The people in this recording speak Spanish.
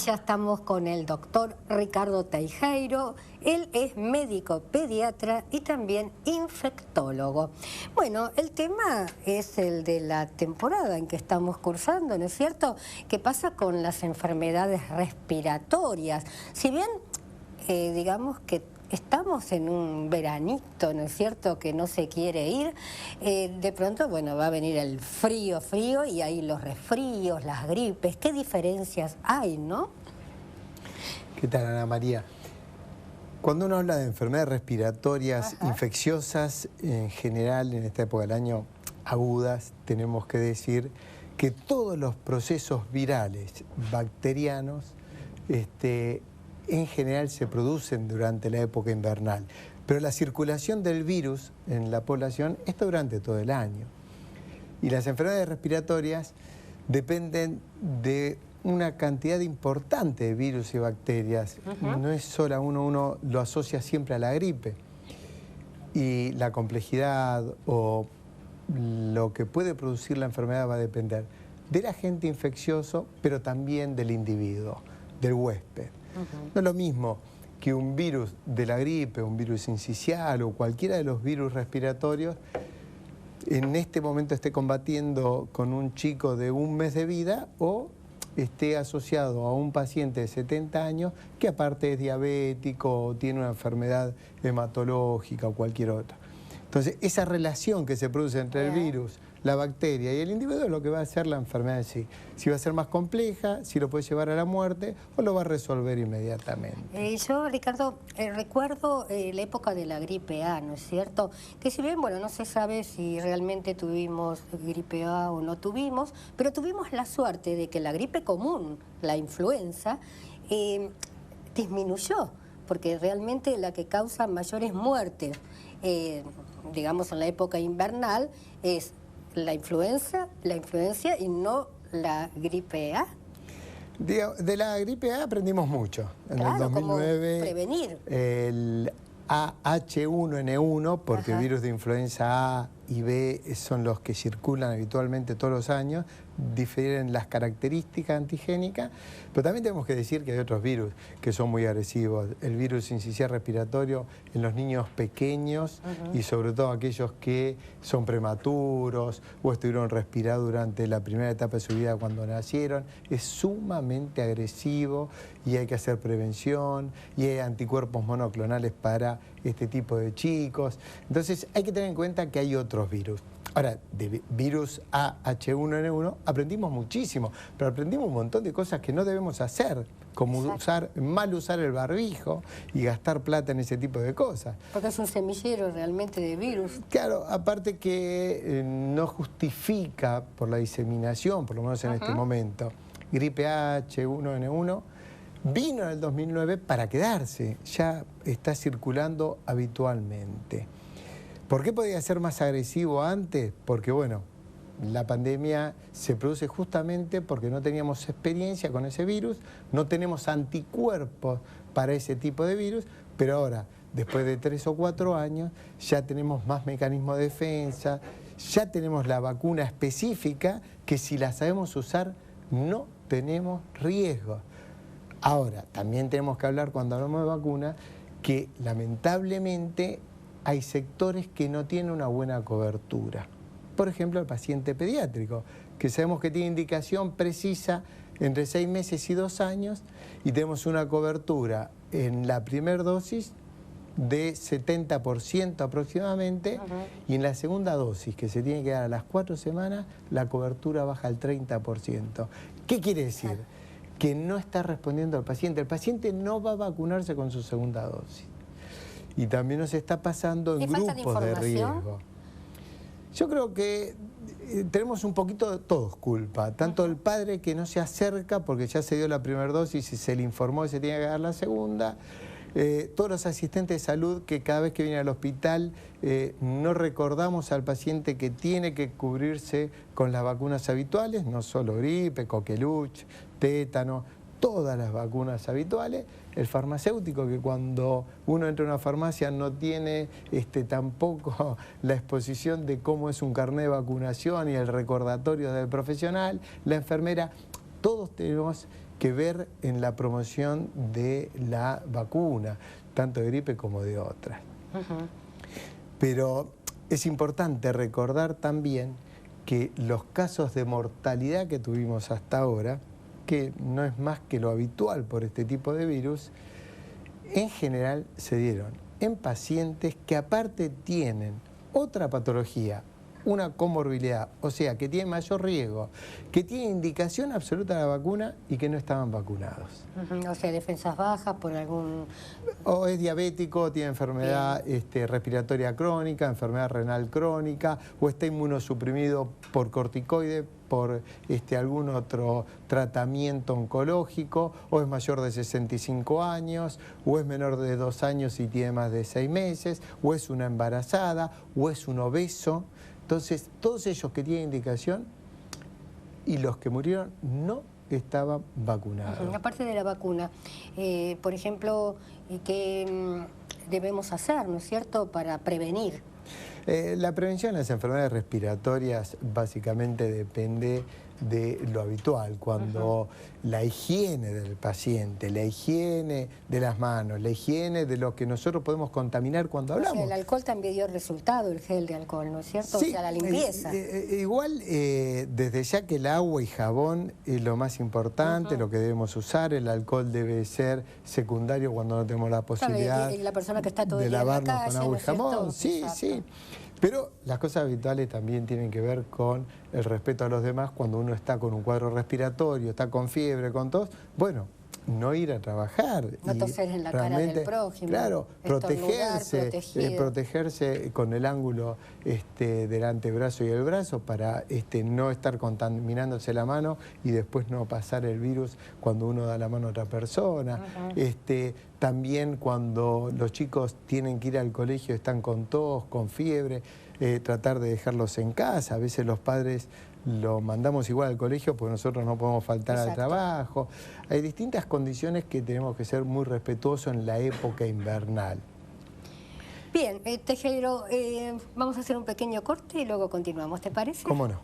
ya estamos con el doctor Ricardo Teijeiro. Él es médico pediatra y también infectólogo. Bueno, el tema es el de la temporada en que estamos cursando, ¿no es cierto? ¿Qué pasa con las enfermedades respiratorias? Si bien, digamos que estamos en un veranito, ¿no es cierto?, que no se quiere ir, de pronto, bueno, va a venir el frío y ahí los resfríos, las gripes. ¿Qué diferencias hay, no? ¿Qué tal, Ana María? Cuando uno habla de enfermedades respiratorias infecciosas, en general, en esta época del año, agudas, tenemos que decir que todos los procesos virales bacterianos, en general se producen durante la época invernal, pero la circulación del virus en la población está durante todo el año. Y las enfermedades respiratorias dependen de una cantidad importante de virus y bacterias. No es solo uno lo asocia siempre a la gripe. Y la complejidad o lo que puede producir la enfermedad va a depender del agente infeccioso, pero también del individuo, del huésped. No es lo mismo que un virus de la gripe, un virus sincicial o cualquiera de los virus respiratorios en este momento esté combatiendo con un chico de 1 mes de vida o esté asociado a un paciente de 70 años que aparte es diabético o tiene una enfermedad hematológica o cualquier otra. Entonces, esa relación que se produce entre el virus, la bacteria y el individuo es lo que va a hacer la enfermedad en sí. Si va a ser más compleja, si lo puede llevar a la muerte o lo va a resolver inmediatamente. Yo, Ricardo, recuerdo la época de la gripe A, ¿no es cierto? Que si bien, bueno, no se sabe si realmente tuvimos gripe A o no tuvimos, pero tuvimos la suerte de que la gripe común, la influenza, disminuyó, porque realmente la que causa mayores muertes, digamos en la época invernal, es la influencia y no la gripe A. De la gripe A aprendimos mucho. En el 2009, ¿cómo prevenir? El H1N1, porque el virus de influenza A y B son los que circulan habitualmente todos los años, difieren las características antigénicas, pero también tenemos que decir que hay otros virus que son muy agresivos. El virus sincicial respiratorio en los niños pequeños y sobre todo aquellos que son prematuros o estuvieron respirados durante la primera etapa de su vida cuando nacieron, es sumamente agresivo y hay que hacer prevención y hay anticuerpos monoclonales para este tipo de chicos. Entonces hay que tener en cuenta que hay otros virus. Ahora, de virus A, H1N1 aprendimos muchísimo, pero aprendimos un montón de cosas que no debemos hacer, como mal usar el barbijo y gastar plata en ese tipo de cosas. Porque es un semillero realmente de virus. Claro, aparte que no justifica por la diseminación, por lo menos en este momento. Gripe A, H1N1 vino en el 2009 para quedarse, ya está circulando habitualmente. ¿Por qué podía ser más agresivo antes? Porque, bueno, la pandemia se produce justamente porque no teníamos experiencia con ese virus, no tenemos anticuerpos para ese tipo de virus, pero ahora, después de 3 o 4 años, ya tenemos más mecanismos de defensa, ya tenemos la vacuna específica que si la sabemos usar no tenemos riesgo. Ahora, también tenemos que hablar cuando hablamos de vacuna que lamentablemente hay sectores que no tienen una buena cobertura. Por ejemplo, el paciente pediátrico, que sabemos que tiene indicación precisa entre 6 meses y 2 años y tenemos una cobertura en la primera dosis de 70% aproximadamente y en la segunda dosis, que se tiene que dar a las 4 semanas, la cobertura baja al 30%. ¿Qué quiere decir? Que no está respondiendo al paciente. El paciente no va a vacunarse con su segunda dosis. Y también nos está pasando en grupos de riesgo. Yo creo que tenemos un poquito de todos culpa. Tanto el padre que no se acerca porque ya se dio la primera dosis y se le informó que se tenía que dar la segunda. Todos los asistentes de salud que cada vez que vienen al hospital no recordamos al paciente que tiene que cubrirse con las vacunas habituales, no solo gripe, coqueluche, tétano, todas las vacunas habituales. El farmacéutico que cuando uno entra a una farmacia no tiene tampoco la exposición de cómo es un carnet de vacunación y el recordatorio del profesional, la enfermera, todos tenemos que ver en la promoción de la vacuna, tanto de gripe como de otras. Pero es importante recordar también que los casos de mortalidad que tuvimos hasta ahora, que no es más que lo habitual por este tipo de virus, en general se dieron en pacientes que aparte tienen otra patología, una comorbilidad, o sea, que tienen mayor riesgo, que tienen indicación absoluta de la vacuna y que no estaban vacunados. O sea, defensas bajas por algún... O es diabético, tiene enfermedad respiratoria crónica, enfermedad renal crónica, o está inmunosuprimido por corticoide, por algún otro tratamiento oncológico, o es mayor de 65 años, o es menor de 2 años y tiene más de 6 meses, o es una embarazada, o es un obeso. Entonces, todos ellos que tienen indicación y los que murieron no estaban vacunados. Aparte de la vacuna, por ejemplo, ¿qué debemos hacer, no es cierto?, para prevenir? La prevención de las enfermedades respiratorias básicamente depende de lo habitual, cuando la higiene del paciente, la higiene de las manos, la higiene de lo que nosotros podemos contaminar cuando hablamos. O sea, el alcohol también dio resultado, el gel de alcohol, ¿no es cierto? Sí, o sea, la limpieza. Igual, desde ya que el agua y jabón es lo más importante, lo que debemos usar, el alcohol debe ser secundario cuando no tenemos la posibilidad y la persona que está todo de el día en la lavarnos calle, con agua ¿no y es cierto? jabón. Sí, Exacto. sí. Pero las cosas habituales también tienen que ver con el respeto a los demás cuando uno está con un cuadro respiratorio, está con fiebre, con tos. Bueno, no ir a trabajar. No toser en la cara del prójimo. Claro, protegerse con el ángulo del antebrazo y el brazo para no estar contaminándose la mano y después no pasar el virus cuando uno da la mano a otra persona. También cuando los chicos tienen que ir al colegio, están con tos, con fiebre, tratar de dejarlos en casa. A veces los padres lo mandamos igual al colegio porque nosotros no podemos faltar al trabajo. Hay distintas condiciones que tenemos que ser muy respetuosos en la época invernal. Bien, Tejero, vamos a hacer un pequeño corte y luego continuamos, ¿te parece? ¿Cómo no?